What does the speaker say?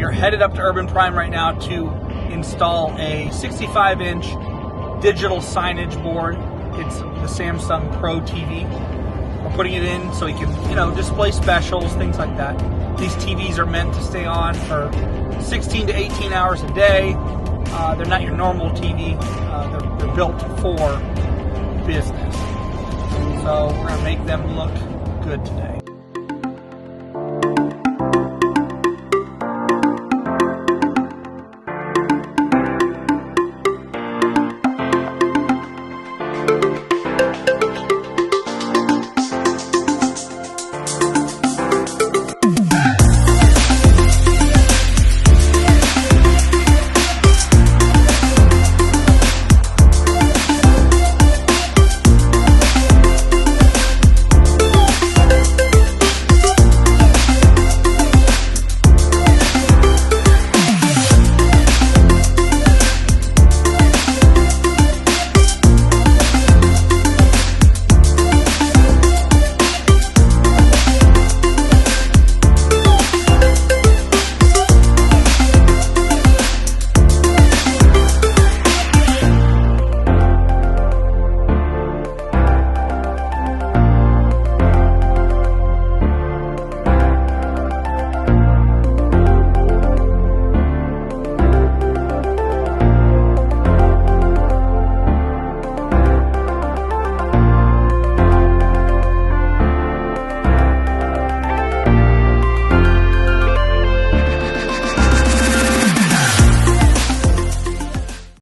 are headed up to Urban Prime right now to install a 65-inch digital signage board. It's the Samsung Pro TV. We're putting it in so you can, display specials, things like that. These TVs are meant to stay on for 16 to 18 hours a day. They're not your normal TV. They're built for business. So we're going to make them look good today.